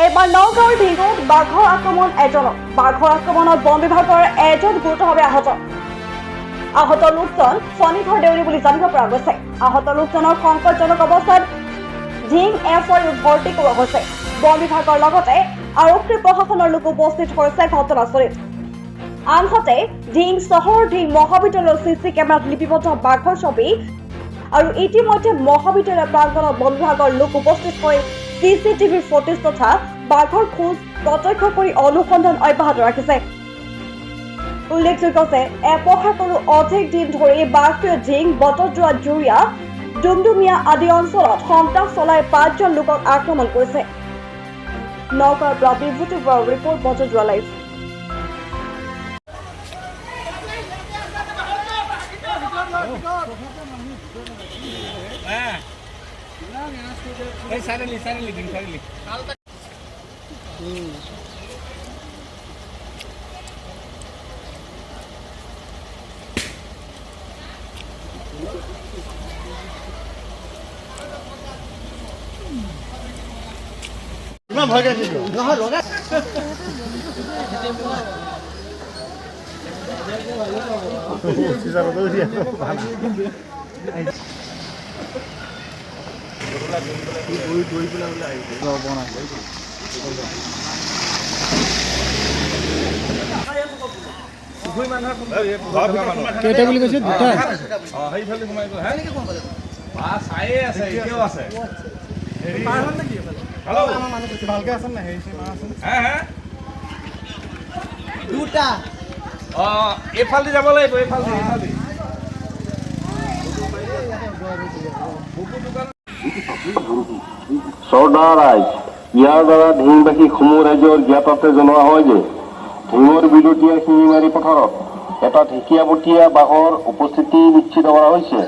এইবাৰ নগাঁৱৰ ঢিঙত বাঘৰ আক্ৰমণ এজনক বাঘৰ আক্ৰমণত বন বিভাগৰ এজন গুৰুতৰভাৱে আহত লোকজন শনিঘৰ দেউৰী বুলি জানিব পৰা গৈছে। আহত লোকজনৰ সংকটজনক অৱস্থাত ঢিং এফআইউ ভৰ্তি কৰোৱা হৈছে। বন বিভাগৰ লগতে আৰক্ষী প্ৰশাসনৰ লোক উপস্থিত হৈছে ঘটনাস্থলীত। আনহাতে ঢিং চহৰ ঢিং মহাবিদ্যালয়ৰ চিচি কেমেৰাত লিপিবদ্ধ বাঘৰ ছবি আৰু ইতিমধ্যে মহাবিদ্যালয় প্ৰাংগণত বন বিভাগৰ লোক উপস্থিত হৈ চিচিটিভিৰ ফুটেজ তথা বাঘৰ খোজ প্ৰত্যক্ষ কৰি অনুসন্ধান অব্যাহত ৰাখিছে। উল্লেখযোগ্য যে এপহাকৰো অধিক দিন ধৰি বাঘটোৱে ঢিং বটদ্ৰৱা জুৰিয়া ডুমডুমিয়া আদি অঞ্চলত সন্ত্ৰাস চলাই 5জন লোকক আক্ৰমণ কৰিছে। নগাঁৱৰ পৰা বিভূতি বৰাৰ ৰিপৰ্ট, বটদ্ৰৱা লাইভ। ইমান ভয় খাইছিলো নহয় লগা কেইটা বুলি কৈছে দুটা সেইফালে সোমাই গ'ল চায়ে আছে এতিয়াও আছে ভালকে আছে না দুটা এইফালে যাব লাগিব এইফালে চৰ্দাৰ ৰাইজ ইয়াৰ দ্বাৰা ঢিংবাসী সমূহ ৰাইজৰ জ্ঞাততে জনোৱা হয় যে ঢিঙৰ বিলতীয়া শিঙিমাৰী পথাৰত এটা ঢেকীয়াপতীয়া বাঘৰ উপস্থিতি নিশ্চিত কৰা হৈছে।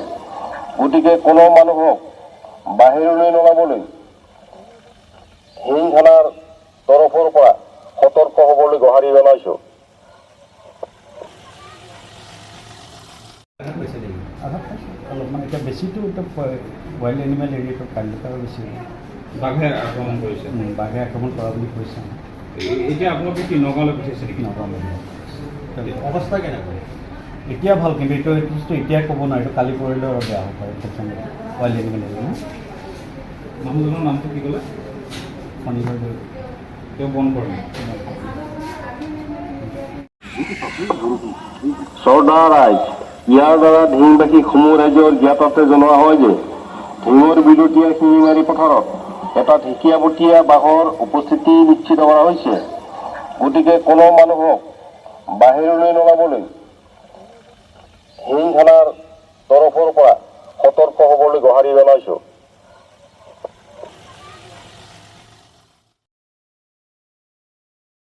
গতিকে কোনো মানুহক বাহিৰলৈ নোলাবলৈ ঢিং থানাৰ তৰফৰ পৰা সতৰ্ক হ'বলৈ গুহাৰি জনাইছো। এতিয়া বেছিটো ৱাইল্ড এনিমেল এৰিয়াটো কাৰ্যকলাপ বেছি বাঘে আক্ৰমণ কৰিছে বাঘে আক্ৰমণ কৰা বুলি কৈছে। এতিয়া আপোনালোকে কি নগাঁৱলৈ পঠিয়াইছে নেকি? নগাঁৱলৈ অৱস্থা কেনেকুৱা? এতিয়া ভাল, কিন্তু এইটো এতিয়া ক'ব নোৱাৰে, এইটো কালি পৰিলে অলপ বেয়া হ'ব পাৰে। ৱাইল্ড এনিমেল এৰিয়া মানুহজনৰ নামটো কি ক'লে? শনিবাৰ তেওঁ বন্ধ কৰে। চৰ্দাৰ ৰাইজ ইয়াৰ দ্বাৰা ঢিংবাসী সমূহ ৰাইজৰ জ্ঞাততে জনোৱা হয় যে ঢিঙৰ বিলতীয়া শিঙিমাৰী পথাৰত এটা ঢেকীয়াপতীয়া বাঘৰ উপস্থিতি নিশ্চিত কৰা হৈছে। গতিকে কোনো মানুহক বাহিৰলৈ নোলাবলৈ ঢিং থানাৰ তৰফৰ পৰা সতৰ্ক হ'বলৈ গুহাৰি জনাইছো।